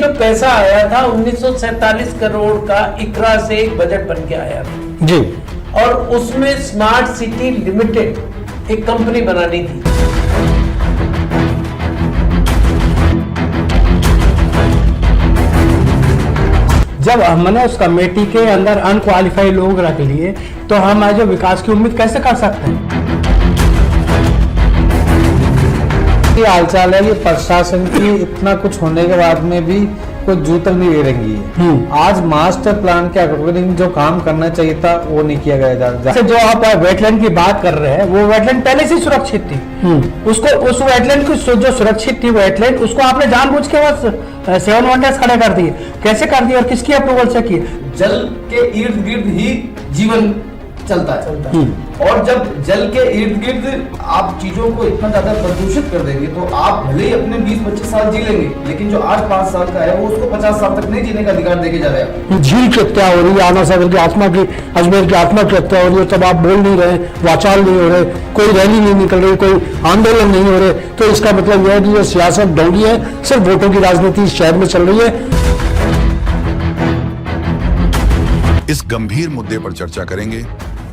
जो पैसा आया था 1947 करोड़ का इकरा से एक बजट बन के आया था जी, और उसमें स्मार्ट सिटी लिमिटेड एक कंपनी बनानी थी। जब हमने उस कमेटी के अंदर अनक्वालिफाइड लोग रख लिए तो हम आज विकास की उम्मीद कैसे कर सकते हैं? ये हालचाल है कि प्रशासन की इतना कुछ होने के बाद में भी कोई जू तक नहीं रही है। आज मास्टर प्लान के अकॉर्डिंग जो काम करना चाहिए था वो नहीं किया गया। जैसे जो आप वेटलैंड की बात कर रहे हैं, वो वेटलैंड पहले से सुरक्षित थी। उसको उस वेटलैंड की जो सुरक्षित थी वेटलैंड, उसको आपने जानबूझ के बस 7 वंडर्स खड़े कर दिए। कैसे कर दिए और किसकी अप्रूवल से किए? जल के इर्द गिर्द ही जीवन चलता है। और जब जल के इर्द गिर्द आप चीजों को इतना ज्यादा प्रदूषित कर देंगे तो आप भले ही अपने 20-25 साल जी लेंगे, लेकिन जो आज 5 साल का है वो उसको 50 साल तक नहीं जीने का अधिकार देके जा रहे हैं। झील की हत्या हो रही है, आना सागर की आत्मा की, अजमेर की आत्मा की हत्या हो रही है, तब आप बोल नहीं रहे, वाचाल नहीं हो रहे, कोई रैली नहीं निकल रही, कोई आंदोलन नहीं हो रहे, तो इसका मतलब यह है कि ये सियासत ढोंगी है, सिर्फ वोटों की राजनीति इस शहर में चल रही है। इस गंभीर मुद्दे पर चर्चा करेंगे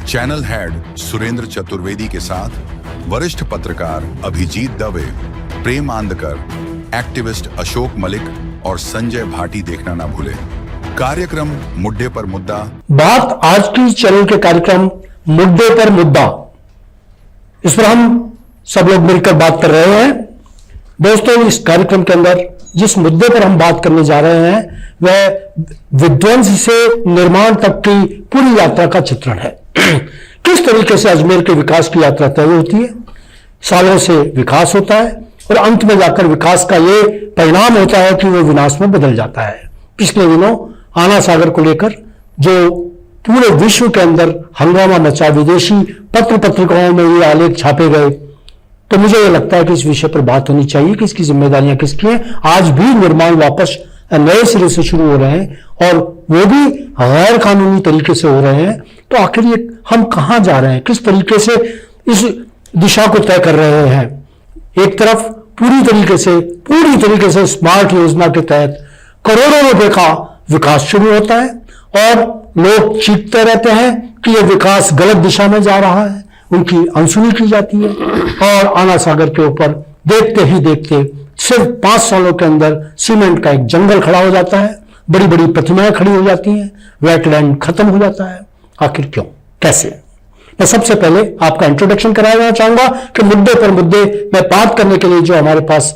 चैनल हेड सुरेंद्र चतुर्वेदी के साथ वरिष्ठ पत्रकार अभिजीत दवे, प्रेम आंदकर, एक्टिविस्ट अशोक मलिक और संजय भाटी। देखना ना भूलें कार्यक्रम मुद्दे पर मुद्दा। बात आज की चैनल के कार्यक्रम मुद्दे पर मुद्दा, इस पर हम सब लोग मिलकर बात कर रहे हैं। दोस्तों, इस कार्यक्रम के अंदर जिस मुद्दे पर हम बात करने जा रहे हैं वह विध्वंस से निर्माण तक की पूरी यात्रा का चित्रण है। किस तरीके से अजमेर के विकास की यात्रा तय होती है, सालों से विकास होता है और अंत में जाकर विकास का ये परिणाम होता है कि वो विनाश में बदल जाता है। पिछले दिनों आना सागर को लेकर जो पूरे विश्व के अंदर हंगामा मचा, विदेशी पत्र पत्रिकाओं में ये आलेख छापे गए, तो मुझे ये लगता है कि इस विषय पर बात होनी चाहिए कि इसकी जिम्मेदारियां किसकी हैं। आज भी निर्माण वापस नए सिरे से शुरू हो रहे हैं और वो भी गैर कानूनी तरीके से हो रहे हैं। तो आखिर ये हम कहां जा रहे हैं, किस तरीके से इस दिशा को तय कर रहे हैं? एक तरफ पूरी तरीके से स्मार्ट योजना के तहत करोड़ों रुपए का विकास शुरू होता है और लोग चीखते रहते हैं कि यह विकास गलत दिशा में जा रहा है, उनकी अनसुनी की जाती है और आना सागर के ऊपर देखते ही देखते सिर्फ 5 सालों के अंदर सीमेंट का एक जंगल खड़ा हो जाता है, बड़ी बड़ी प्रतिमाएं खड़ी हो जाती हैं, वेटलैंड खत्म हो जाता है। आखिर क्यों, कैसे? मैं सबसे पहले आपका इंट्रोडक्शन कराना चाहूंगा कि मुद्दे पर मुद्दे में बात करने के लिए जो हमारे पास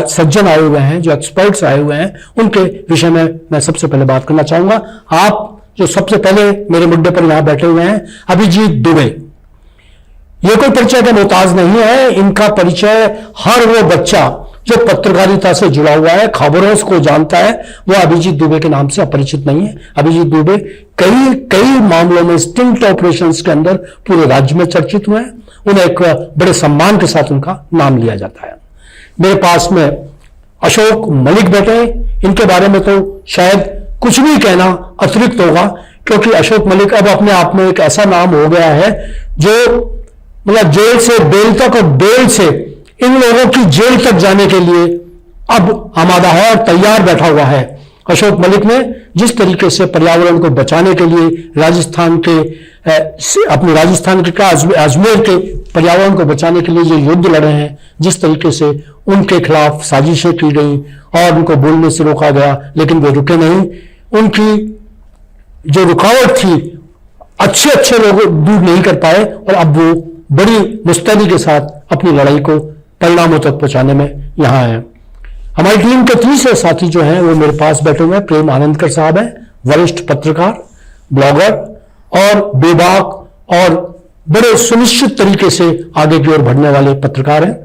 सज्जन आए हुए हैं, जो एक्सपर्ट्स आए हुए हैं, उनके विषय में मैं सबसे पहले बात करना चाहूंगा। आप जो सबसे पहले मेरे मुद्दे पर यहां बैठे हुए हैं, अभिजीत दुबे, ये कोई परिचय का मोहताज नहीं है। इनका परिचय हर वो बच्चा जो पत्रकारिता से जुड़ा हुआ है, खबरों को जानता है, वो अभिजीत दुबे के नाम से अपरिचित नहीं है। अभिजीत दुबे कई मामलों में स्टिंग ऑपरेशंस के अंदर पूरे राज्य में चर्चित हुए हैं। उन्हें एक बड़े सम्मान के साथ उनका नाम लिया जाता है। मेरे पास में अशोक मलिक बैठे, इनके बारे में तो शायद कुछ भी कहना अतिरिक्त होगा, क्योंकि अशोक मलिक अब अपने आप में एक ऐसा नाम हो गया है जो मतलब जेल से बेल तक और बेल से इन लोगों की जेल तक जाने के लिए अब आमादा है और तैयार बैठा हुआ है। अशोक मलिक ने जिस तरीके से पर्यावरण को बचाने के लिए अपने राजस्थान के अजमेर के पर्यावरण को बचाने के लिए जो युद्ध लड़े हैं, जिस तरीके से उनके खिलाफ साजिशें की गई और उनको बोलने से रोका गया, लेकिन वे रुके नहीं। उनकी जो रुकावट थी, अच्छे लोग दूर नहीं कर पाए और अब वो बड़ी मुस्तैदी के साथ अपनी लड़ाई को परिणामों तक पहुंचाने में यहां है। हमारी टीम के तीसरे साथी जो हैं वो मेरे पास बैठे हुए हैं। प्रेम आनंदकर साहब हैं, वरिष्ठ पत्रकार, ब्लॉगर और बेबाक और बड़े सुनिश्चित तरीके से आगे की ओर बढ़ने वाले पत्रकार हैं।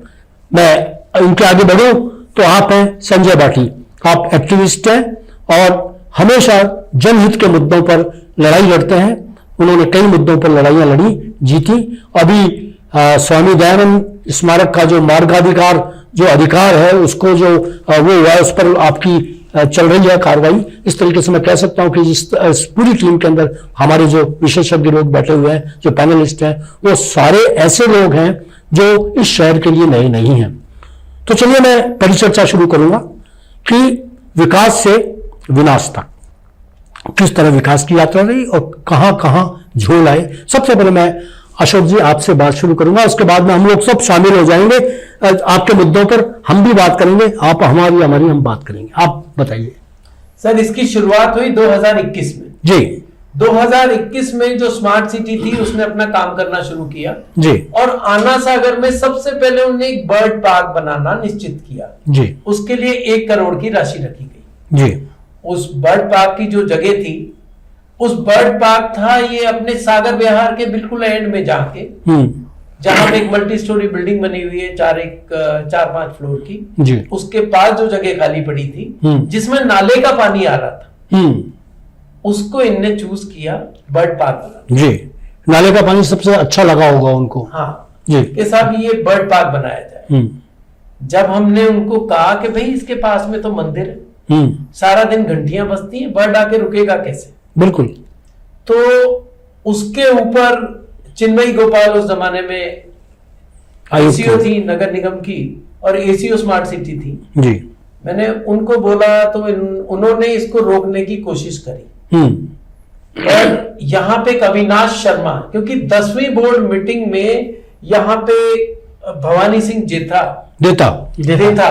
मैं इनके आगे बढ़ूं तो आप हैं संजय भाटी, आप एक्टिविस्ट हैं और हमेशा जनहित के मुद्दों पर लड़ाई लड़ते हैं। उन्होंने कई मुद्दों पर लड़ाइयां लड़ी, जीती। अभी स्वामी दयानंद स्मारक का जो मार्गाधिकार जो अधिकार है उसको जो वो हुआ है, उस पर आपकी चल रही है कार्रवाई। इस तरीके से मैं कह सकता हूं कि इस पूरी टीम के अंदर हमारे जो विशेषज्ञ लोग बैठे हुए हैं, जो पैनलिस्ट हैं, वो सारे ऐसे लोग हैं जो इस शहर के लिए नए नहीं हैं। तो चलिए मैं परिचर्चा शुरू करूंगा कि विकास से विनाश तक किस तरह विकास की यात्रा रही और कहां कहां झोल आए। सबसे पहले मैं अशोक जी आपसे बात शुरू करूंगा, उसके बाद में हम लोग सब शामिल हो जाएंगे आपके मुद्दों पर, हम भी बात करेंगे, आप हमारी हम बात करेंगे। आप बताइए सर। इसकी शुरुआत हुई 2021 में जी। 2021 में जो स्मार्ट सिटी थी उसने अपना काम करना शुरू किया जी और आना सागर में सबसे पहले उन्होंने एक बर्ड पार्क बनाना निश्चित किया जी। उसके लिए 1 करोड़ की राशि रखी गई जी। उस बर्ड पार्क की जो जगह थी, उस बर्ड पार्क था ये अपने सागर विहार के बिल्कुल एंड में जाके, जहां पे एक मल्टी स्टोरी बिल्डिंग बनी हुई है 4-5 फ्लोर की, जी। उसके पास जो जगह खाली पड़ी थी जिसमें नाले का पानी आ रहा था, उसको इनने चूज किया बर्ड पार्क बनाना। जी। नाले का पानी सबसे अच्छा लगा होगा उनको। हाँ जी। कि साहब ये बर्ड पार्क बनाया जाए। जब हमने उनको कहा कि भाई इसके पास में तो मंदिर है, सारा दिन घंटियां बजती हैं, बर्ड आके रुकेगा कैसे? बिल्कुल। तो उसके ऊपर चिन्मयी गोपाल उस जमाने में एसीओ थी नगर निगम की और एसीओ स्मार्ट सिटी थी जी। मैंने उनको बोला तो उन्होंने इसको रोकने की कोशिश करी। और यहाँ पे अविनाश शर्मा, क्योंकि 10वीं बोर्ड मीटिंग में यहाँ पे भवानी सिंह देता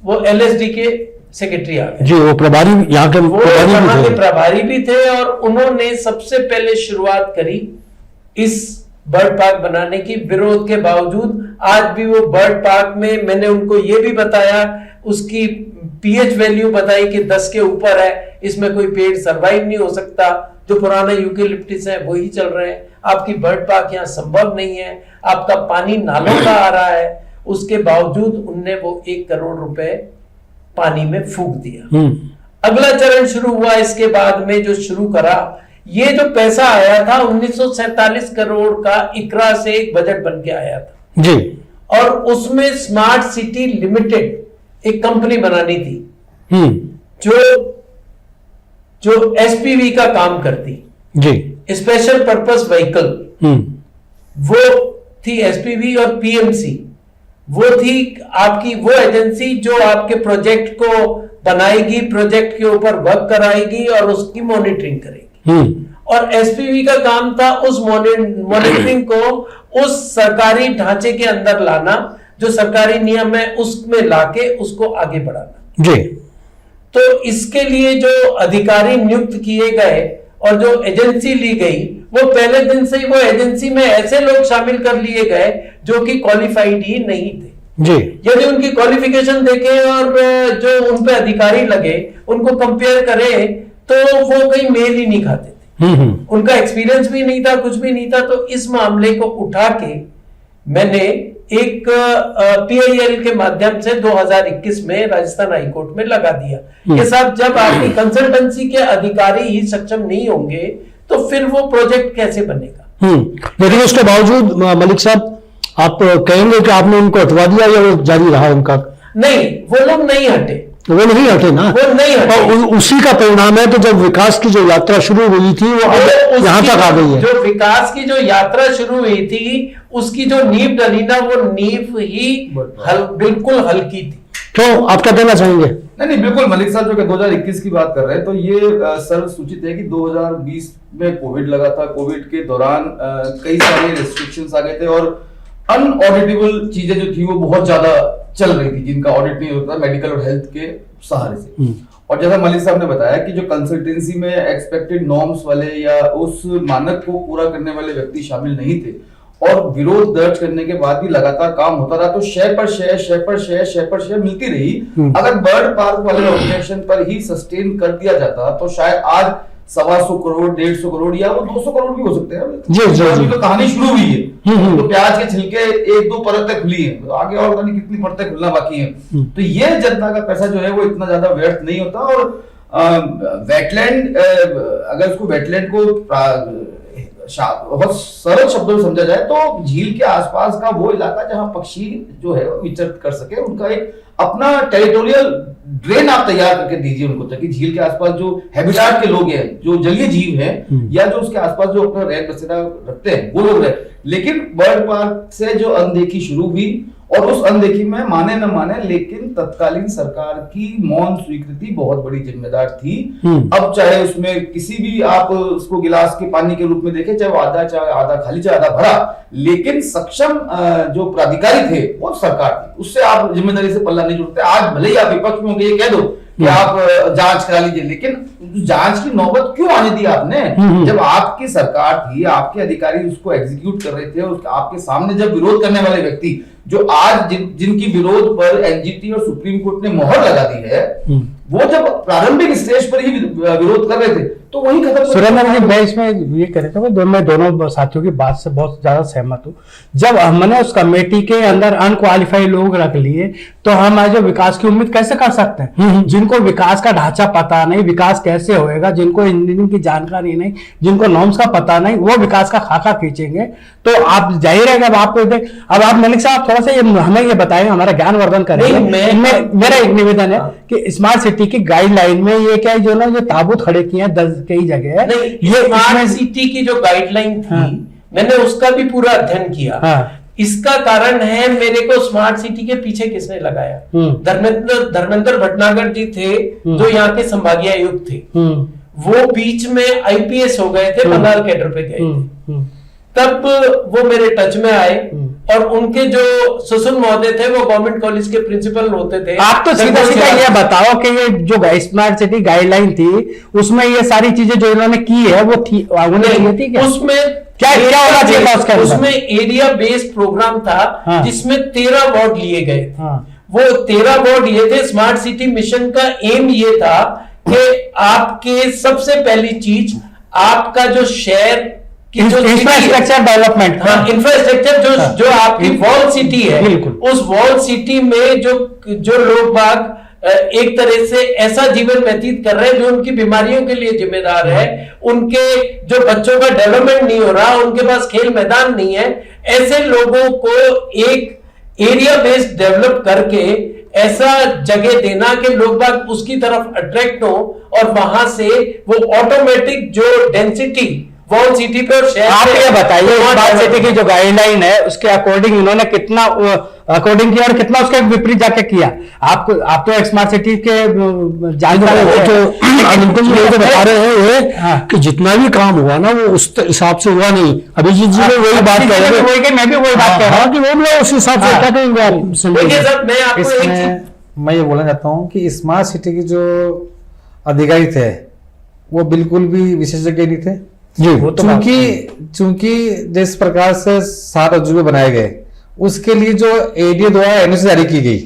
वो एलएसडी के सेक्रेटरी आ गए जी। वो प्रभारी यहाँ के प्रभारी भी थे और उन्होंने सबसे पहले शुरुआत करी इस बर्ड पार्क बनाने की। विरोध के बावजूद आज भी वो बर्ड पार्क में, मैंने उनको ये भी बताया, उसकी पीएच वैल्यू बताई कि 10 के ऊपर है, इसमें कोई पेड़ सरवाइव नहीं हो सकता, जो पुराना यूकेलिप्टस है वही चल रहे हैं, आपकी बर्ड पार्क यहाँ संभव नहीं है, आपका पानी नालों का आ रहा है। उसके बावजूद उनने वो 1 करोड़ रुपए पानी में फूंक दिया। अगला चरण शुरू हुआ इसके बाद में, जो शुरू करा, ये जो पैसा आया था 1947 करोड़ का इकरा से एक बजट बन के आया था जी। और उसमें स्मार्ट सिटी लिमिटेड एक कंपनी बनानी थी जो एसपीवी का काम करती जी। स्पेशल पर्पस व्हीकल, वो थी एसपीवी। और पीएमसी वो थी आपकी वो एजेंसी जो आपके प्रोजेक्ट को बनाएगी, प्रोजेक्ट के ऊपर वर्क कराएगी और उसकी मॉनिटरिंग करेगी। और एसपीवी का काम था उस मॉनिटरिंग को उस सरकारी ढांचे के अंदर लाना, जो सरकारी नियम है उसमें लाके उसको आगे बढ़ाना जी। तो इसके लिए जो अधिकारी नियुक्त किए गए और जो एजेंसी ली गई, वो पहले दिन से ही वो एजेंसी में ऐसे लोग शामिल कर लिए गए जो कि क्वालिफाइड ही नहीं थे जी। यदि उनकी क्वालिफिकेशन देखें और जो उन पे अधिकारी लगे उनको कंपेयर करें तो वो कहीं मेल ही नहीं खाते थे। उनका एक्सपीरियंस भी नहीं था, कुछ भी नहीं था। तो इस मामले को उठा के मैंने एक पीआईएल के माध्यम से 2021 में राजस्थान हाईकोर्ट में लगा दिया कि साहब जब आपकी कंसल्टेंसी के अधिकारी ही सक्षम नहीं होंगे तो फिर वो प्रोजेक्ट कैसे बनेगा। लेकिन उसके बावजूद मलिक साहब आप कहेंगे कि आपने उनको हटवा दिया या वो जारी रहा उनका? नहीं, वो लोग नहीं हटे, वो नहीं हटे ना, वो नहीं हटे। और उसी का परिणाम है कि जब विकास की जो यात्रा शुरू हुई थी वो अब यहाँ तक आ गई है। जो विकास की जो यात्रा शुरू हुई थी उसकी जो नींव डली ना, वो नींव ही बिल्कुल हल्की थी। क्यों, आप क्या कहना चाहेंगे? नहीं, बिल्कुल मलिक साहब जो कि 2021 की बात कर रहे हैं, तो ये सर्व सूचित है कि 2020 में कोविड लगा था। कोविड के दौरान कई सारे रेस्ट्रिक्शंस आ गए थे और अनऑडिटेबल चीजें जो थी वो बहुत ज्यादा चल रही थी, जिनका ऑडिट नहीं होता मेडिकल और हेल्थ के सहारे से। और जैसा मलिक साहब ने बताया कि जो कंसल्टेंसी में एक्सपेक्टेड नॉर्म्स वाले या उस मानक को पूरा करने वाले व्यक्ति शामिल नहीं थे और विरोध दर्ज करने के बाद भी लगातार काम होता रहा, तो शेयर पर शेयर मिलती रही। अगर बर्ड पार्क वाले ऑब्जेक्शन पर ही सस्टेन कर दिया जाता तो शायद आज 125 करोड़ 150 करोड़ या वो 200 करोड़ भी हो सकते हैं। जी। तो कहानी शुरू हुई है, तो प्याज के छिलके 1-2 परतें खुली हैं, तो आगे और कितनी परतें खुलना बाकी है। तो ये जनता का पैसा जो है वो इतना ज्यादा व्यर्थ नहीं होता। और वेटलैंड, अगर उसको वेटलैंड को बहुत सरल शब्दों में समझा जाए तो झील के आसपास का वो इलाका जहां पक्षी जो है विचरण कर सके, उनका एक अपना टेरिटोरियल ड्रेन आप तैयार करके दीजिए उनको, ताकि झील के आसपास जो हैबिटाट के लोग हैं, जो जलीय जीव हैं या जो उसके आसपास जो अपना रहन बसेरा रखते हैं वो लोग रहे। लेकिन बर्ड पार्क से जो अनदेखी शुरू हुई और उस अनदेखी में माने न माने, लेकिन तत्कालीन सरकार की मौन स्वीकृति बहुत बड़ी जिम्मेदार थी। अब चाहे उसमें किसी भी आप उसको गिलास के पानी के रूप में देखें, चाहे वो चाहे आधा खाली, चाहे आधा भरा, लेकिन सक्षम जो प्राधिकारी थे वो सरकार थी, उससे आप जिम्मेदारी से पल्ला नहीं जुड़ते। आज भले ही आप विपक्ष में होंगे, ये कह दो कि आप जांच करा लीजिए, लेकिन जांच की नौबत क्यों आने दी आपने? जब आपकी सरकार थी, आपके अधिकारी उसको एग्जीक्यूट कर रहे थे, आपके सामने जब विरोध करने वाले व्यक्ति जो आज जिनकी विरोध पर एनजीटी और सुप्रीम कोर्ट ने मोहर लगा दी है, वो जब प्रारंभिक स्टेज पर ही विरोध कर रहे थे, तो वही खत्म। सुरेंद्र जी, मैं इसमें ये कह रहा था, मैं दोनों साथियों की बात से बहुत ज्यादा सहमत हूँ। जब हमने उस कमेटी के अंदर अनक्वालिफाइड लोग रख लिए, तो हम आज विकास की उम्मीद कैसे कर सकते हैं? जिनको विकास का ढांचा पता नहीं, विकास कैसे होएगा, जिनको इंजीनियरिंग की जानकारी नहीं, जिनको नॉर्म्स का पता नहीं, वो विकास का खाका खींचेंगे, तो आप जाहिर है अब आप मलिक साहब थोड़ा सा हमें ये बताएंगे, हमारा ज्ञानवर्धन करेंगे। मेरा एक निवेदन है कि स्मार्ट सिटी की गाइडलाइन में ये क्या है, जो ना ये ताबूत खड़े किए हैं कई जगह है, ये स्मार्ट सिटी की जो गाइडलाइन थी, मैंने उसका भी पूरा अध्ययन किया। इसका कारण है, मेरे को स्मार्ट सिटी के पीछे किसने लगाया? धर्मेंद्र भटनागर जी थे, जो यहाँ के संभागीय आयुक्त थे। वो बीच में आईपीएस हो गए थे, बंगाल कैडर पे गए थे, तब वो मेरे टच में आए, और उनके जो सुसुन महोदय थे वो गवर्नमेंट कॉलेज के प्रिंसिपल होते थे। आप तो सीधा सीधा ये बताओ कि ये जो स्मार्ट सिटी गाइडलाइन थी, उसमें ये सारी चीजें जो इन्होंने की है वो थी, उन्होंने थी क्या? उसमें क्या होना चाहिए था उसके अंदर? उसमें एरिया बेस्ड प्रोग्राम था, जिसमें 13 वार्ड लिए गए। वो 13 वार्ड ये थे। स्मार्ट सिटी मिशन का एम ये था कि आपके सबसे पहली चीज, आपका जो शहर की जो इंफ्रास्ट्रक्चर डेवलपमेंट, इंफ्रास्ट्रक्चर जो आपकी वॉल सिटी है, उस वॉल सिटी में जो लोग बाग एक तरह से ऐसा जीवन व्यतीत कर रहे हैं जो उनकी बीमारियों के लिए जिम्मेदार है, उनके जो बच्चों का डेवलपमेंट नहीं हो रहा, उनके पास खेल मैदान नहीं है, ऐसे लोगों को एक एरिया बेस्ड डेवलप करके ऐसा जगह देना कि लोग बाग उसकी तरफ अट्रैक्ट हो, और वहां से वो ऑटोमेटिक जो डेंसिटी वॉल सिटी पे और शहर, आप ये बताइए स्मार्ट सिटी की जो गाइडलाइन है उसके अकॉर्डिंग इन्होंने कितना अकॉर्डिंग किया और कितना उसके विपरीत जाके किया? आप तो स्मार्ट सिटी के जानकार बता रहे हैं कि जितना भी काम हुआ ना वो उस हिसाब से हुआ नहीं। अभिजीत जी ने वही बात कह रहे हैं, मैं भी वही बात कह रहा हूँ कि वो उस हिसाब से क्या करेंगे आप? मैं ये बोलना चाहता हूँ कि स्मार्ट सिटी के जो अधिकारी थे वो बिल्कुल भी विशेषज्ञ नहीं थे जी। वो तो चूंकि जिस प्रकार से 7 अजूबे बनाए गए, उसके लिए जो एडीए द्वारा एनओसी जारी की गई,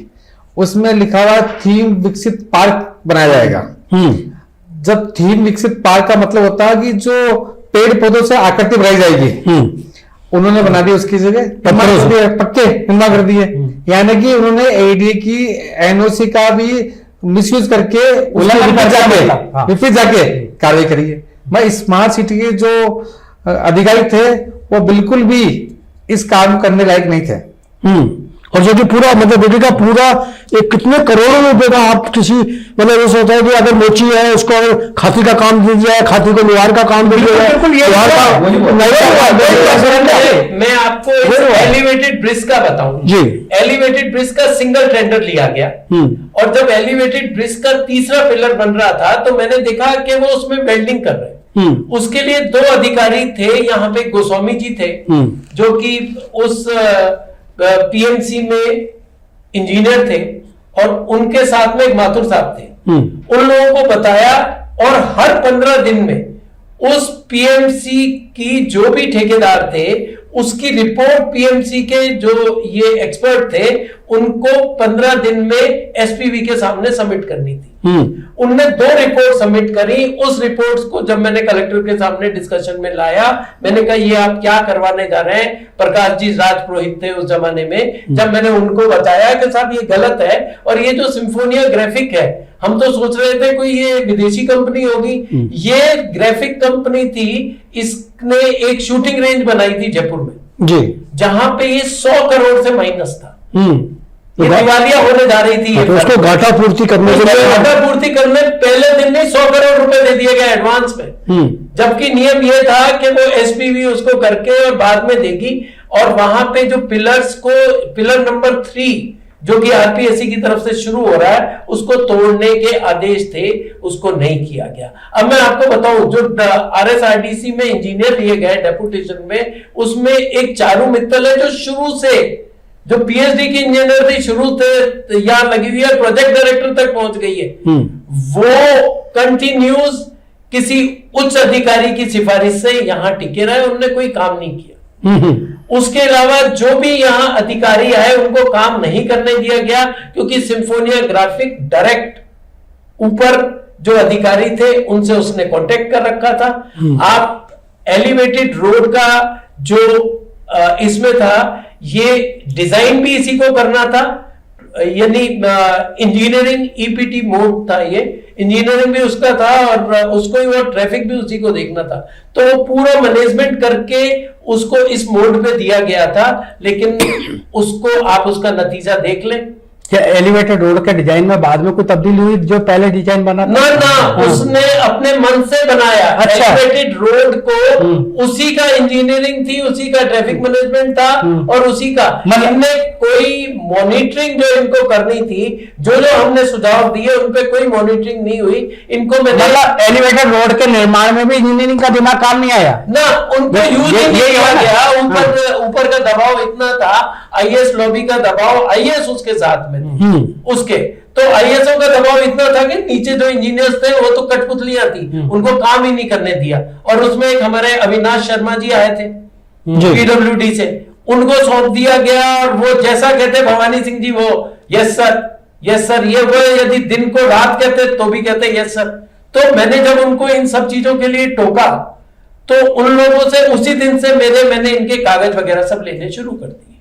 उसमें लिखा हुआ थीम विकसित पार्क बनाया जाएगा। जब थीम विकसित पार्क का मतलब होता है कि जो पेड़ पौधों से आकृति बनाई जाएगी, उन्होंने बना दी उसकी जगह पक्के निर्माण कर दिए। यानी कि उन्होंने एडीए की एनओसी का भी मिसयूज करके विपरीत जाके कार्रवाई करी है। मैं स्मार्ट सिटी के जो अधिकारी थे वो बिल्कुल भी इस काम करने लायक नहीं थे। और जो कि पूरा मतलब बेटे का पूरा एक कितने करोड़ों रुपए का आप किसी मतलब ये सोचता है कि अगर मोची है उसको अगर खाती का काम दे दिया है, खाती को लोहार का काम दे दिया है। मैं आपको एलिवेटेड ब्रिज का बताऊं जी। एलिवेटेड ब्रिज का सिंगल टेंडर लिया गया, और जब एलिवेटेड ब्रिज का तीसरा पिलर बन रहा था तो मैंने देखा कि वो उसमें वेल्डिंग कर रहे। उसके लिए 2 अधिकारी थे, यहाँ पे गोस्वामी जी थे जो कि उस पीएमसी में इंजीनियर थे, और उनके साथ में एक माथुर साहब थे। उन लोगों को बताया, और हर 15 दिन में उस पीएमसी की जो भी ठेकेदार थे उसकी रिपोर्ट पीएमसी के जो ये एक्सपर्ट थे उनको 15 दिन में एसपीवी के सामने सबमिट करनी थी। उनने 2 रिपोर्ट सबमिट करी। उस रिपोर्ट्स को जब मैंने कलेक्टर के सामने डिस्कशन में लाया, मैंने कहा ये आप क्या करवाने जा रहे हैं? प्रकाश जी राजपुरोहित थे उस जमाने में। जब मैंने उनको बताया कि साहब ये गलत है, और ये जो सिम्फोनिया ग्राफिक है, हम तो सोच रहे थे कोई ये विदेशी कंपनी होगी, ये ग्राफिक कंपनी थी। इसने एक शूटिंग रेंज बनाई थी जयपुर में जी, जहां पे ये 100 करोड़ से माइनस था। ये दिवालिया होने जा रही थी। तो उसको घाटा पूर्ति करने के लिए घाटा पूर्ति करने पहले दिन में 100 करोड़ रुपए दे दिए गए एडवांस में, जबकि नियम ये था कि वो एसपीवी उसको करके और बाद में देगी। और वहां पे जो पिलर नंबर 3 जो कि आरपीएससी की तरफ से शुरू हो रहा है, उसको तोड़ने के आदेश थे, उसको नहीं किया गया। अब मैं आपको बताऊं, जो आरएसआरडीसी में इंजीनियर लिए गए डेपुटेशन में, उसमें एक चारू मित्तल है जो शुरू से, जो पीएचडी की इंजीनियर थी, शुरू से यहां लगी हुई है, प्रोजेक्ट डायरेक्टर तक पहुंच गई है। वो कंटिन्यूस किसी उच्च अधिकारी की सिफारिश से यहां टिके रहे, उन्होंने कोई काम नहीं किया। उसके अलावा जो भी यहां अधिकारी आए उनको काम नहीं करने दिया गया, क्योंकि सिम्फोनिया ग्राफिक डायरेक्ट ऊपर जो अधिकारी थे उनसे उसने कांटेक्ट कर रखा था। आप एलिवेटेड रोड का जो इसमें था, ये डिजाइन भी इसी को करना था, यानी इंजीनियरिंग ईपीटी मोड था, ये इंजीनियरिंग भी उसका था और उसको ही, वो ट्रैफिक भी उसी को देखना था। तो वो पूरा मैनेजमेंट करके उसको इस मोड पे दिया गया था, लेकिन उसको आप उसका नतीजा देख लें। क्या एलिवेटेड रोड के डिजाइन में बाद में कोई तब्दीली हुई जो पहले डिजाइन बना था? ना, उसने अपने मन से बनाया। अच्छा। एलिवेटेड रोड को उसी का इंजीनियरिंग थी, उसी का ट्रैफिक मैनेजमेंट था और उसी का, हमने कोई मॉनिटरिंग जो इनको करनी थी, जो हमने सुझाव दिए उन पे कोई मॉनिटरिंग नहीं हुई। इनको मैंने एलिवेटेड रोड के निर्माण में भी इंजीनियरिंग का दिमाग काम नहीं आया ना, उनको यूज नहीं किया गया। ऊपर का दबाव इतना था, आईएएस लॉबी का दबाव, आईएएस उसके साथ में उसके, तो आईएएसओ का दबाव इतना था कि नीचे जो इंजीनियर्स थे वो तो कठपुतलियां थी, उनको काम ही नहीं करने दिया। और उसमें एक हमारे अविनाश शर्मा जी आए थे पीडब्ल्यूडी से, उनको सौंप दिया गया और वो जैसा कहते भवानी सिंह जी, वो यस सर, ये वो यदि दिन को रात कहते तो भी कहते यस सर। तो मैंने जब उनको इन सब चीजों के लिए टोका, तो उन लोगों से उसी दिन से मैंने इनके कागज वगैरह सब लेने शुरू कर दिए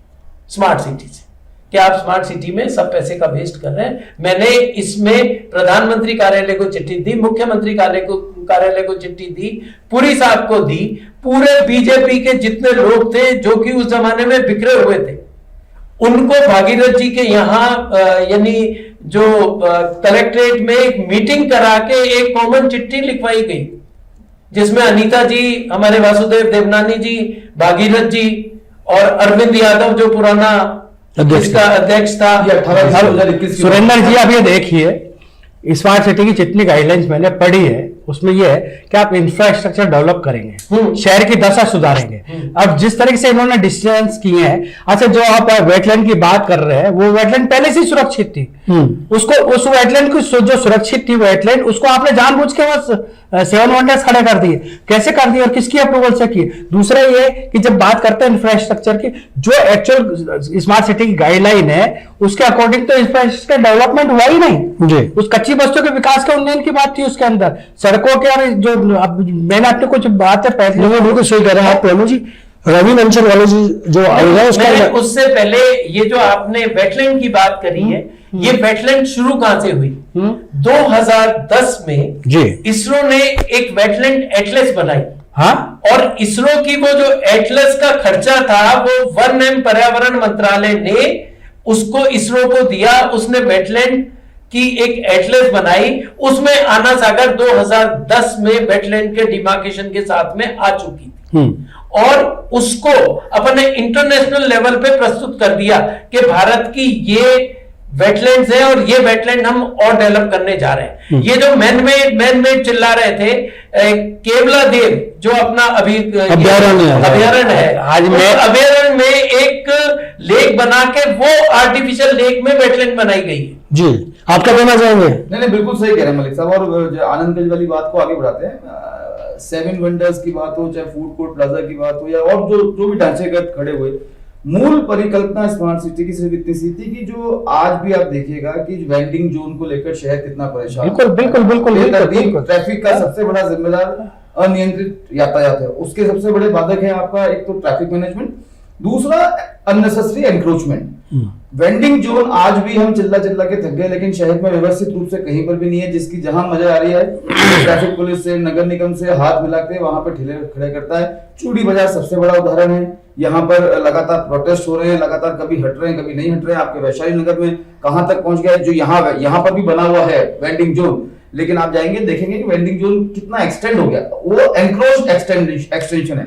स्मार्ट सिटी से, कि आप स्मार्ट सिटी में सब पैसे का वेस्ट कर रहे हैं। मैंने इसमें प्रधानमंत्री कार्यालय को चिट्ठी दी, मुख्यमंत्री कार्यालय को चिट्ठी दी, पुरी साहब को दी, पूरे बीजेपी के जितने लोग थे जो कि उस जमाने में बिखरे हुए थे, उनको भागीरथ जी के यहाँ यानी जो कलेक्ट्रेट में एक मीटिंग करा के एक कॉमन चिट्ठी लिखवाई गई, जिसमें अनीता जी, हमारे वासुदेव देवनानी जी, भागीरथ जी और अरविंद यादव जो पुराना इसका अध्यक्ष था। सुरेंद्र जी, आप ये देखिए, स्मार्ट सिटी की जितनी गाइडलाइंस मैंने पढ़ी है उसमें यह है कि आप इंफ्रास्ट्रक्चर डेवलप करेंगे, शहर की दशा सुधारेंगे। अब जिस तरीके से इन्होंने डिसीजंस किए हैं, अच्छा जो आप वेटलैंड की बात कर रहे हैं, वो वेटलैंड पहले से सुरक्षित थी, उसको उस वेटलैंड की जो सुरक्षित थी वेटलैंड, उसको आपने जानबूझ के बस 7 वंडर्स खड़े कर दिए। कैसे कर दिए और किसकी अप्रूवल से किए? दूसरा ये कि जब बात करते हैं इंफ्रास्ट्रक्चर की, जो एक्चुअल स्मार्ट सिटी की गाइडलाइन है उसके अकॉर्डिंग तो इंफ्रास्ट्रक्चर डेवलपमेंट हुआ ही नहीं जी। उस कच्ची बस्तियों के विकास के उन्नयन की बात थी उसके अंदर, सड़कों के, जो मैंने आपने कुछ बात है पहले, बिल्कुल सही कह रहे हैं आप प्रेमो जी। रवि मंचन वाले जी जो आएगा उससे पहले ये जो आपने वेटलैंड की बात करी है, ये वेटलैंड शुरू कहां से हुई? 2010 में जी इसरो ने एक वेटलैंड एटलस बनाई। हाँ, और इसरो की वो जो एटलस का खर्चा था वो वन एवं पर्यावरण मंत्रालय ने उसको इसरो को दिया। उसने वेटलैंड की एक एटलस बनाई, उसमें आना सागर 2010 में वेटलैंड के डिमार्केशन के साथ में आ चुकी थी और उसको अपने इंटरनेशनल लेवल पे प्रस्तुत कर दिया कि भारत की ये वेटलैंड्स है और ये वेटलैंड हम और डेवलप करने जा रहे हैं। ये जो मैन-मेड चिल्ला रहे थे, केवला देव जो अपना अभी अभ्यारण्य है, आज में अभ्यारण्य में एक लेक बना के वो आर्टिफिशियल लेक में वेटलैंड बनाई गई है। जी, आप क्या कहना चाहेंगे? नहीं, बिल्कुल सही कह रहे हैं मलिक साहब। और आनंदगंज वाली बात को आगे बढ़ाते हैं, 7 वंडर्स की बात हो, चाहे फूड कोर्ट प्लाजा की बात हो, या और जो भी ढांचेगत खड़े हुए, मूल परिकल्पना स्मार्ट सिटी की सिर्फ इतनी सी थी कि जो आज भी आप देखिएगा कि वेंडिंग जोन को लेकर शहर कितना परेशान, बिल्कुल ट्रैफिक का सबसे बड़ा जिम्मेदार अनियंत्रित यातायात है। उसके सबसे बड़े बाधक है आपका एक तो ट्रैफिक मैनेजमेंट, दूसरा अननेसेसरी एनक्रोचमेंट। वेंडिंग जोन आज भी हम चिल्ला के थक गए, लेकिन शहर में व्यवस्थित रूप से कहीं पर भी नहीं है, जिसकी जहां मजा आ रही है ट्रैफिक पुलिस से, नगर निगम से हाथ मिलाते वहां पर ठेले खड़े करता है। चूड़ी बाजार सबसे बड़ा उदाहरण है, यहाँ पर लगातार प्रोटेस्ट हो रहे हैं, लगातार कभी हट रहे हैं कभी नहीं हट रहे हैं। आपके वैशाली नगर में कहां तक पहुंच गया है, जो यहाँ पर भी बना हुआ है वेंडिंग जोन, लेकिन आप जाएंगे देखेंगे कि वेंडिंग जोन कितना एक्सटेंड हो गया, वो एनक्रोच एक्सटेंशन है।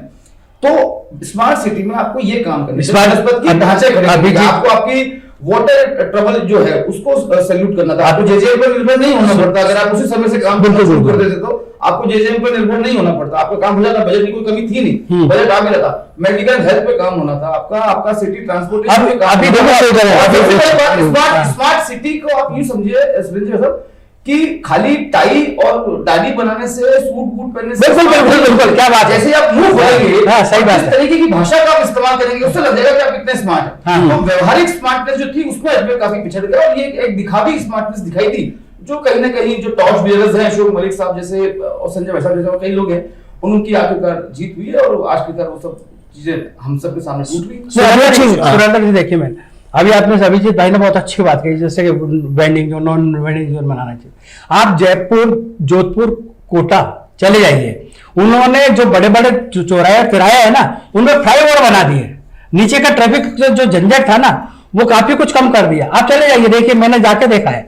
तो स्मार्ट सिटी में आपको ये काम करना Smart- जनपद की ढांचे खड़े अभी करने, जी- आपको आपकी वाटर ट्रबल जो है उसको सैल्यूट करना था। आपको जेजेएम पर निर्भर नहीं होना पड़ता, अगर आप उसी समय से काम करना शुरू कर देते तो आपको जेजेएम पर निर्भर नहीं होना पड़ता, आपका काम हो जाता, बजट की कोई कमी थी नहीं, बजट आ गया था, मेडिकल हेल्थ पे काम होना था आपका, आपका सिटी ट्रांसपोर्टेशन पे काम अभी होना देखो था। सही कह रहे हैं, और अभी- सबसे बड़ी बात, स्मार्ट सिटी को आप यूं समझिए सुरेंद्र साहब कि खाली टाई और दाढ़ी बनाने से, सूट बूट पहनने से बिल्कुल, क्या बात है। जैसे आप मुंह खोलेंगे, हाँ, सही बात जिस है। तरीके की भाषा का आप इस्तेमाल करेंगे उससे लग जाएगा कि आप कितने स्मार्ट हैं। तो व्यवहारिक स्मार्टनेस जो थी उसमें अजमेर काफी पिछड़ गया और ये एक दिखावी स्मार्टनेस दिखाई दी, जो कहीं ना कहीं जो टॉर्च बेयरर्स हैं, अशोक मलिक साहब जैसे और संजय वैसा जैसे कई लोग हैं, उनकी आखिरकार जीत हुई है और आखिरकार वो सब चीजें हम सबके सामने टूट गई। सुरेंद्र जी देखिए, मैं अभी आपने अभिजीत भाई ने बहुत अच्छी बात कही, जैसे कि vending zone, non vending zone बनाना चाहिए। आप जयपुर, जोधपुर, कोटा चले जाइए, उन्होंने जो बड़े बड़े चौराहे किराया है ना, उनमें फ्लाईओवर बना दिए, नीचे का ट्रैफिक जो झंझट था ना वो काफी कुछ कम कर दिया। आप चले जाइए, देखिए, मैंने जाके देखा है।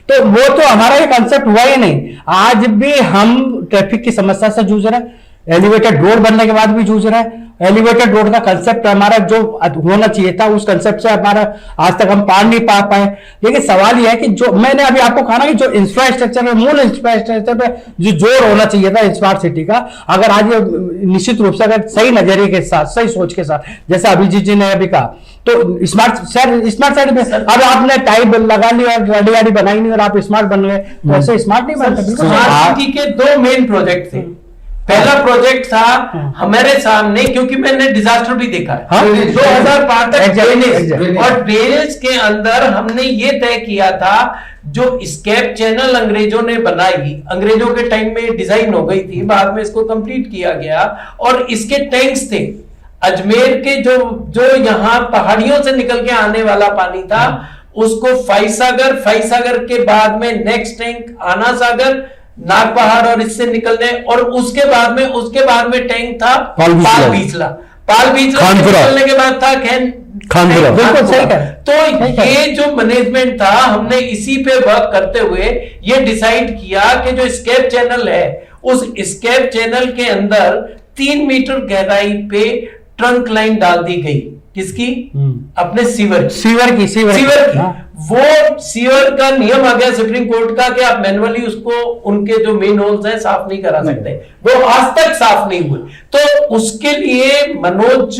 तो वो तो हमारा ये कंसेप्ट हुआ ही नहीं। आज भी हम ट्रैफिक की समस्या से जूझ रहे हैं, एलिवेटेड रोड बनने के बाद भी जूझ रहे हैं। एलिवेटेड रोड का कंसेप्ट हमारा जो होना चाहिए था, उस कंसेप्ट से हमारा आज तक हम पार नहीं पा पाए। लेकिन सवाल यह है कि जो मैंने अभी आपको कहा ना कि जो इंफ्रास्ट्रक्चर में, मूल इंफ्रास्ट्रक्चर पे जो जोर होना चाहिए था स्मार्ट सिटी का, अगर आज ये निश्चित रूप से अगर सही नजरिए के साथ, सही सोच के साथ, जैसे अभिजीत जी ने अभी कहा, तो स्मार्ट शहर में अब आपने टाइप लगा ली और गाड़ी गाड़ी बनाई नहीं और आप स्मार्ट बन गए, तो ऐसे स्मार्ट नहीं बन सकते। स्मार्ट सिटी के दो मेन प्रोजेक्ट थे। पहला प्रोजेक्ट था हमारे सामने, क्योंकि मैंने डिजास्टर भी देखा है, हाँ? 2005 तक ड्रेनेज, exactly. और ड्रेनेज के अंदर हमने ये तय किया था, जो स्केप चैनल अंग्रेजों ने बनाई, अंग्रेजों के टाइम में डिजाइन हो गई थी, बाद में इसको कंप्लीट किया गया, और इसके टैंक्स थे अजमेर के, जो यहाँ पहाड़ियों से निकल के आने वाला पानी था उसको फाइसागर के बाद में नेक्स्ट टैंक आना सागर, नाग पहाड़ और इससे निकलने, और उसके बाद में टैंक था पाल बीचला निकलने के बाद था खानपुरा। बिल्कुल सही कहा। तो ये जो मैनेजमेंट था, हमने इसी पे वर्क करते हुए ये डिसाइड किया कि जो स्केप चैनल है, उस स्केप चैनल के अंदर 3 मीटर गहराई पे ट्रंक लाइन डाल दी गई। किसकी? अपने सीवर की। हाँ। वो सीवर का नियम आ गया सुप्रीम कोर्ट का कि आप मैनुअली उसको, उनके जो मेन होल्स हैं, साफ नहीं करा सकते, वो आज तक साफ नहीं हुए। तो उसके लिए मनोज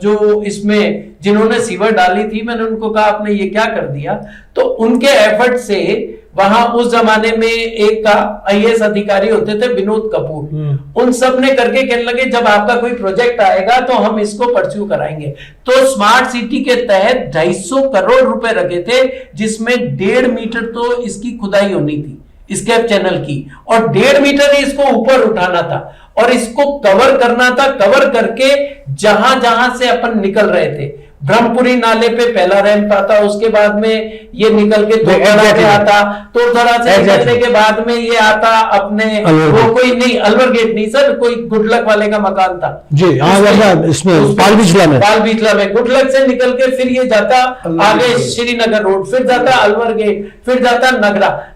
जो इसमें जिन्होंने सीवर डाली थी, मैंने उनको कहा आपने ये क्या कर दिया, तो उनके एफर्ट से वहां उस जमाने में एक का आईएएस अधिकारी होते थे विनोद कपूर, उन सब ने करके कहने लगे जब आपका कोई प्रोजेक्ट आएगा तो हम इसको परस्यू कराएंगे। तो स्मार्ट सिटी के तहत 250 करोड़ रुपए रखे थे, जिसमें 1.5 मीटर तो इसकी खुदाई होनी थी स्केप चैनल की, और 1.5 मीटर ही इसको ऊपर उठाना था और इसको कवर करना था। कवर करके जहां जहां से अपन निकल रहे थे, ब्रह्मपुरी नाले पे पहला रैंप आता, उसके बाद में ये निकल के तोड़धरा पे आता, तोड़धरा से निकलने के बाद में ये आता अपने, वो कोई नहीं, अलवर गेट नहीं सर, कोई गुडलक वाले का मकान था जी, इसमें पाल बीचला में गुडलक से निकल के फिर ये जाता आगे श्रीनगर रोड, फिर जाता अलवर गेट, फिर जाता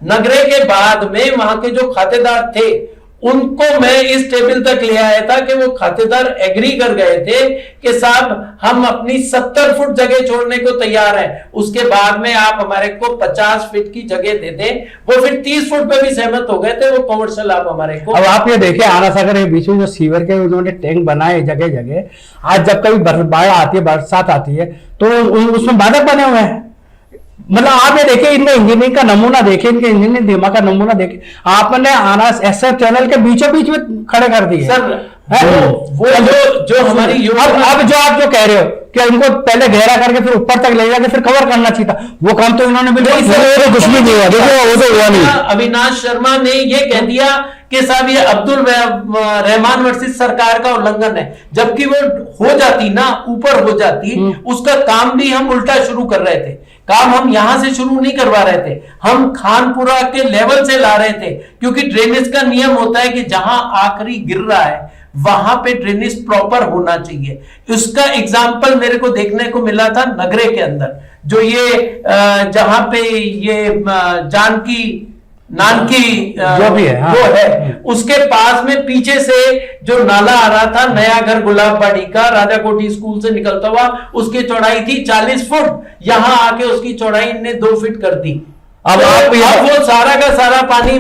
नगरे के बाद में वहां के जो खातेदार थे उनको मैं इस टेबल तक ले आया था कि वो खातेदार एग्री कर गए थे कि साहब हम अपनी 70 फुट जगह छोड़ने को तैयार हैं, उसके बाद में आप हमारे को 50 फीट की जगह दे दें। वो फिर 30 फुट पे भी सहमत हो गए थे, वो कमर्शियल आप हमारे को। अब आप ये देखिए, आना सागर के बीच में जो सीवर के उन्होंने टैंक बनाए जगह जगह, आज जब कभी बाढ़ आती है, बरसात आती है, तो उसमें बाधक बने हुए हैं। मतलब आप ये देखिए, इनके इंजीनियरिंग का नमूना देखे, इनके इंजीनियरिंग दिमाग का नमूना देखे, आपने आना ऐसे चैनल के बीचों बीच में खड़े कर दिए सर। वो जो हमारी अब जो आप जो कह रहे हो कि उनको पहले गहरा करके फिर ऊपर तक ले जाके फिर कवर करना चाहिए था, वो काम तो इन्होंने बिल्कुल कुछ भी नहीं हुआ। देखो वो तो हुआ नहीं। अविनाश शर्मा ने ये कह दिया कि साहब ये अब्दुल रहमान वर्सेस सरकार का उल्लंघन है, जबकि वो हो जाती ना, ऊपर हो जाती, उसका काम भी हम उल्टा शुरू कर रहे थे। काम हम यहां से शुरू नहीं करवा रहे थे, हम खानपुरा के लेवल से ला रहे थे, क्योंकि ड्रेनेज का नियम होता है कि जहां आखिरी गिर रहा है वहां पे ड्रेनेज प्रॉपर होना चाहिए। उसका एग्जाम्पल मेरे को देखने को मिला था नगरे के अंदर, जो ये जहां पे ये जानकी नानकी जो भी है, हाँ। वो है, उसके पास में पीछे से जो नाला आ रहा था नया घर गुलाबबाड़ी का राजा कोठी स्कूल से निकलता हुआ, उसकी चौड़ाई थी 40 फुट, यहां आके उसकी चौड़ाई इनने 2 फीट कर दी। अब तो आप वो सारा का सारा पानी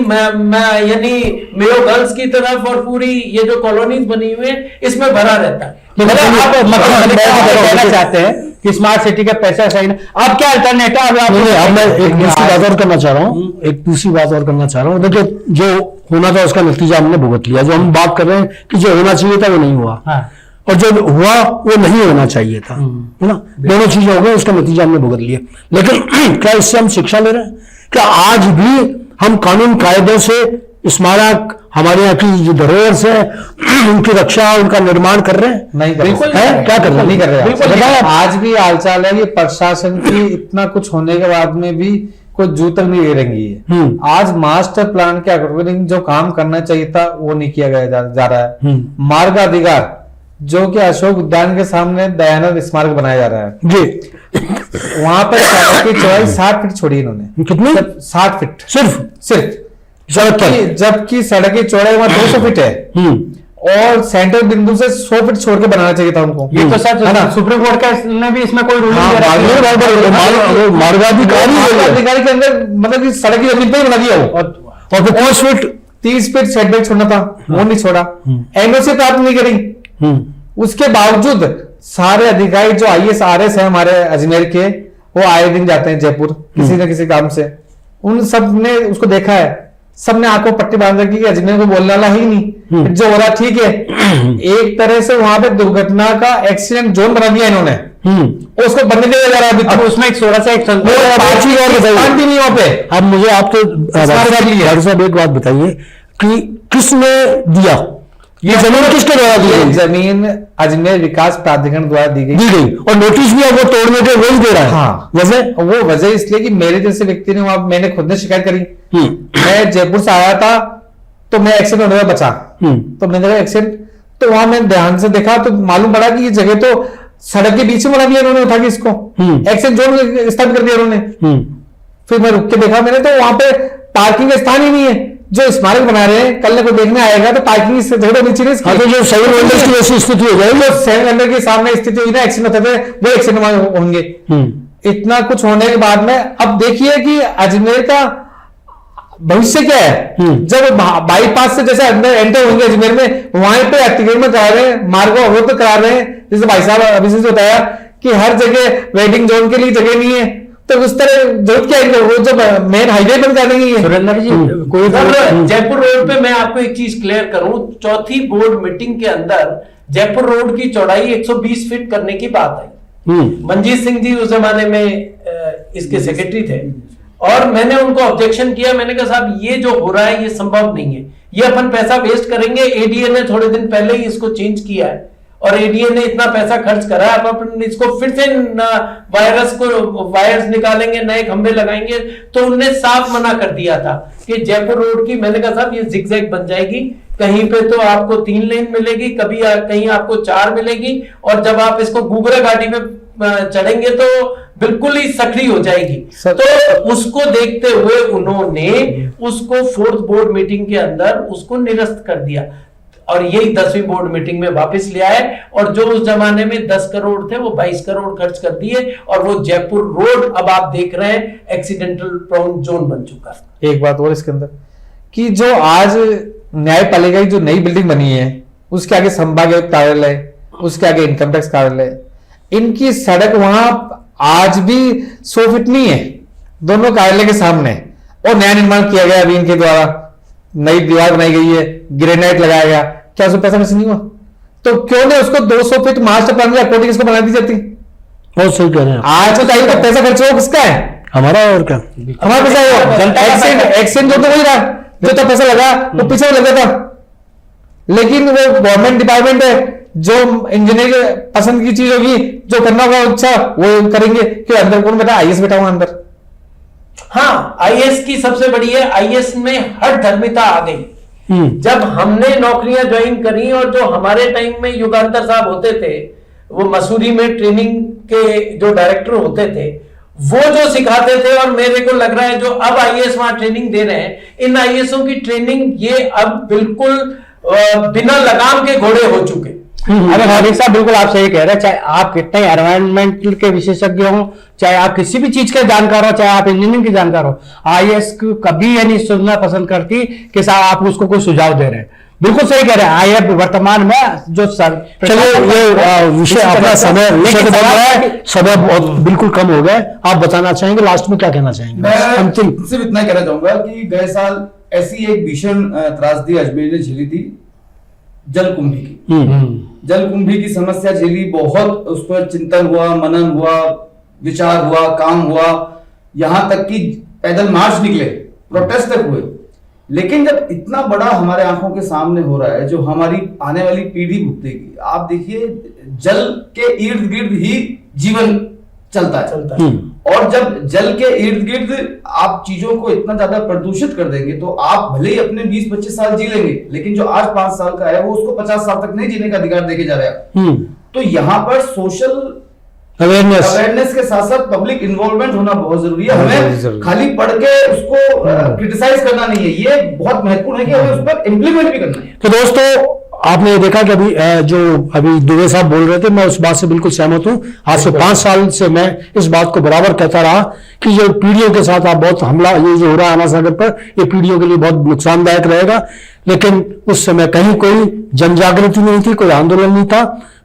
यानी मेयो गर्ल्स की तरफ और पूरी ये जो कॉलोनीज बनी हुई है इसमें भरा रहता है। आप कहना चाहते हैं कि स्मार्ट सिटी का पैसा सही नहीं, आप क्या अल्टरनेटिव अब मैं एक दूसरी बात और करना चाह रहा हूँ, एक दूसरी बात और करना चाह रहा हूँ। देखिए, जो होना था उसका नतीजा हमने भुगत लिया। जो हम बात कर रहे हैं कि जो होना चाहिए था वो नहीं हुआ, और जो हुआ वो नहीं होना चाहिए था, है ना। दोनों चीजें हो गई, उसका नतीजा हमने भुगत लिया। लेकिन क्या इससे हम शिक्षा ले रहे हैं? क्या आज भी हम कानून कायदों से स्मारक, हमारे यहाँ की जो धरोहर है उनकी रक्षा, उनका निर्माण कर रहे हैं? नहीं कर बिल्कुल रहे है, क्या कर रहे हैं? नहीं कर रहे बिल्कुल हैं। बताएं। आज भी हालचाल है कि प्रशासन की इतना कुछ होने के बाद में भी कोई जू तक नहीं गिरेंगी है। आज मास्टर प्लान के अकॉर्डिंग जो काम करना चाहिए था वो नहीं किया गया जा रहा है। मार्ग अधिकार जो कि अशोक उद्यान के सामने दयानंद स्मारक बनाया जा रहा है जी, वहां पर सड़क की चौड़ाई 60 फीट छोड़ी इन्होंने। कितनी? 60 फीट सिर्फ सड़क पर, जबकि सड़क की चौड़ाई वहां 200 फीट है और सेंटर बिंदु से 100 फीट छोड़ के बनाना चाहिए था उनको। ये तो सच है ना? सुप्रीम कोर्ट का ने भी इसमें कोई रूलिंग हाँ, दे रखी है। मार्गाधिकारी अधिकारी के अंदर मतलब कि सड़क की जमीन पे ही बना दिया वो, और फिर 30 फीट सेटबैक छोड़ना था वो नहीं छोड़ा, एनओसी प्राप्त नहीं करी। उसके बावजूद सारे अधिकारी जो आईएएस आरएस है हमारे अजमेर के, वो आए दिन जाते हैं जयपुर किसी न किसी काम से, उन सब ने उसको देखा है, सबने आंखों पट्टी बांध रखी कि अजमेर को बोलने वाला ही नहीं, जो हो रहा ठीक है। एक तरह से वहां पे दुर्घटना का एक्सीडेंट जोन बना दिया इन्होंने, उसको बनने दिया जा रहा है अभी अब तक। उसमें एक थोड़ा सा एक शांति नहीं वहां पे। अब मुझे आपके डॉक्टर साहब एक बात बताइए कि किसने दिया ये जमीन, किसके द्वारा दी ये गई? जमीन अजमेर विकास प्राधिकरण द्वारा दी गई, और नोटिस भी अब वो तोड़ने के वही दे रहा है। हाँ। वैसे वो वजह इसलिए कि मेरे जैसे व्यक्ति ने वहां, मैंने खुद ने शिकायत करी, मैं जयपुर से आया था तो मैं एक्सीडेंट होने में बचा, तो मैंने कहा एक्सीडेंट, तो वहां मैंने ध्यान से देखा तो मालूम पड़ा कि ये जगह तो सड़क के बीच में बना दिया इन्होंने उठा के इसको, एक्सीडेंट जोन स्थापित कर दिया उन्होंने। फिर मैं रुक के देखा मैंने तो वहां पे पार्किंग का स्थान ही नहीं है। जो स्मारक बना रहे हैं, कल को देखने आएगा तो पार्किंग जगह नीचे नहीं, हाँ, तो जो 7 अंडर की ऐसी स्थिति हो जाएगी, 7 अंडर के सामने स्थिति हुई ना, एक्सीडेंट होते थे वो एक्सीडेंट होंगे। इतना कुछ होने के बाद में अब देखिए कि अजमेर का भविष्य क्या है। जब बाईपास से जैसे अंदर एंटर होंगे अजमेर में, वहां पे अतिक्रमण करा रहे हैं, मार्ग अवरुद्ध करा रहे हैं, जैसे भाई साहब अभी से बताया कि हर जगह वेडिंग जोन के लिए जगह नहीं है, तो उस तरह जरूरत क्या है, वो जो मेन हाईवे पर जा रही है। सुरेंद्र जी कोई जयपुर रोड पे मैं आपको एक चीज क्लियर करूं, चौथी बोर्ड मीटिंग के अंदर जयपुर रोड की चौड़ाई 120 फीट करने की बात आई। मंजीत सिंह जी उस जमाने में इसके सेक्रेटरी थे और मैंने उनको ऑब्जेक्शन किया, मैंने कहा साहब ये जो हो रहा है ये संभव नहीं है, ये अपन पैसा वेस्ट करेंगे। एडीए ने थोड़े दिन पहले ही इसको चेंज किया है और एडीए ने इतना पैसा खर्च करा है, अब अपन इसको फिर से वायर्स निकालेंगे, नए खंभे लगाएंगे, तो उनने साफ मना कर दिया था कि जयपुर रोड की, मैंने कहा साहब ये जिगजैग बन जाएगी, कहीं पे तो आपको 3 लेन मिलेगी, कभी कहीं आपको 4 मिलेगी, और जब आप इसको गुगरा घाटी में चढ़ेंगे तो बिल्कुल ही सकड़ी हो जाएगी। तो उसको देखते हुए उन्होंने उसको 4th बोर्ड मीटिंग के अंदर उसको निरस्त कर दिया और यही 10वीं बोर्ड मीटिंग में वापस ले आए, और जो उस जमाने में 10 करोड़ थे वो 22 करोड़ खर्च कर दिए, और वो जयपुर रोड अब आप देख रहे हैं एक्सीडेंटल प्रोन जोन बन चुका है। एक बात और इसके अंदर कि जो आज न्यायपालिका की जो नई बिल्डिंग बनी है, उसके आगे संभागीय कार्यालय, उसके आगे इनकम टैक्स कार्यालय, इनकी सड़क वहां आज भी 100 फीट नहीं है दोनों कार्यालय के सामने, और नया निर्माण किया गया अभी इनके द्वारा, नई दीवार बनाई गई है, ग्रेनाइट लगाया गया, क्या उसको पैसा मिस नहीं हुआ? तो क्यों नहीं उसको 200 फीट मास्टर प्लान के अकॉर्डिंग इसको बना दी जाती? बहुत सही कह रहे हैं आज के टाइम का पैसा खर्च हुआ किसका है? हमारा, और क्या हमारा पैसा हुआ। एक्सचेंज जो तो वही रहा, जो तो पैसा लगा वो पीछे लगा था, लेकिन वो गवर्नमेंट डिपार्टमेंट है, जो इंजीनियर पसंद की चीज होगी, जो करना होगा अच्छा वो करेंगे। कि अंदर कौन बैठा? आईएएस बैठा हुआ अंदर। हाँ, आईएएस की सबसे बड़ी है, आईएएस में हर धर्मिता आ गई। जब हमने नौकरियां ज्वाइन करी और जो हमारे टाइम में युगांतर साहब होते थे, वो मसूरी में ट्रेनिंग के जो डायरेक्टर होते थे, वो जो सिखाते थे, और मेरे को लग रहा है जो अब आईएएस वहां ट्रेनिंग दे रहे हैं, इन आईएएसओ की ट्रेनिंग ये अब बिल्कुल बिना लगाम के घोड़े हो चुके। अरे हार्दिक साहब, बिल्कुल आप सही कह रहे हैं। चाहे आप कितने एनवायरमेंट के विशेषज्ञ हो, चाहे आप किसी भी चीज के जानकार हो, चाहे आप इंजीनियरिंग के जानकार हो, आईएएस कभी ये नहीं सुनना पसंद करती कि साहब आप उसको कोई सुझाव दे रहे हैं। बिल्कुल सही कह रहे हैं। आईएएस वर्तमान में जो चलिए ये विषय अपना समय विषय तो बढ़ रहा है, समय बहुत बिल्कुल कम हो गया है। आप बताना चाहेंगे, लास्ट में क्या कहना चाहेंगे? मैं अंतिम सिर्फ इतना कहना चाहूंगा कि गए साल ऐसी एक भीषण त्रासदी अजमेर ने झेली थी, जलकुंभी की। जलकुंभी की समस्या झेली, बहुत उस पर चिंतन हुआ, मनन हुआ, विचार हुआ, काम हुआ, यहां तक कि पैदल मार्च निकले, प्रोटेस्ट तक हुए। लेकिन जब इतना बड़ा हमारे आंखों के सामने हो रहा है, जो हमारी आने वाली पीढ़ी भुगतेगी, आप देखिए जल के इर्द गिर्द ही जीवन चलता है। और जब जल के इर्द गिर्द आप चीजों को इतना ज्यादा प्रदूषित कर देंगे, तो आप भले ही अपने 20-25 साल जी लेंगे, लेकिन जो आज 5 साल का है वो उसको 50 साल तक नहीं जीने का अधिकार देके जा रहा है। तो यहाँ पर सोशल अवेयरनेस के साथ साथ पब्लिक इन्वॉल्वमेंट होना बहुत जरूरी है। हमें खाली पढ़ के उसको क्रिटिसाइज करना नहीं है, ये बहुत महत्वपूर्ण है कि हमें उस पर इम्प्लीमेंट भी करना है। तो दोस्तों, आपने ये देखा कि अभी दुबे साहब बोल रहे थे, मैं उस बात से बिल्कुल सहमत हूं। आज से 5 साल से मैं इस बात को बराबर कहता रहा कि जो पीढ़ियों के साथ आप बहुत हमला ये जो हो रहा है आना सागर पर, ये पीढ़ियों के लिए बहुत नुकसानदायक रहेगा। लेकिन उस समय कहीं कोई जन जागृति नहीं थी, कोई आंदोलन नहीं था।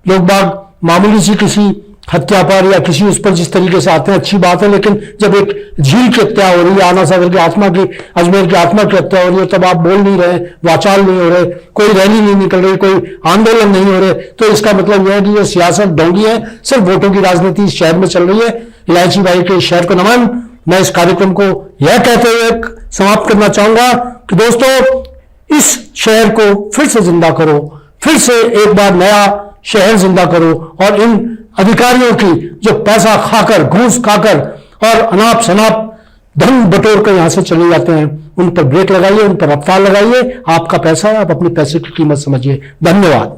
लोग बाग मामूली सी किसी हत्या पर या किसी उस पर जिस तरीके से आते हैं, अच्छी बात है। लेकिन जब एक झील की हत्या हो रही है, आना सागर की आत्मा की, अजमेर की आत्मा की हत्या हो रही है, तब आप बोल नहीं रहे, वाचाल नहीं हो रहे, कोई रैली नहीं निकल रही, कोई आंदोलन नहीं हो रहे, तो इसका मतलब यह है कि ये सियासत ढोंगी है, सिर्फ वोटों की राजनीति इस शहर में चल रही है। इलायची भाई के शहर को नमन। मैं इस कार्यक्रम को यह कहते हुए समाप्त करना चाहूंगा कि दोस्तों, इस शहर को फिर से जिंदा करो, फिर से एक बार नया शहर जिंदा करो, और इन अधिकारियों की जो पैसा खाकर, घूस खाकर और अनाप शनाप धन बटोर कर यहां से चले जाते हैं, उन पर ब्रेक लगाइए, उन पर रफ्तार लगाइए। आपका पैसा है, आप अपने पैसे की कीमत समझिए। धन्यवाद।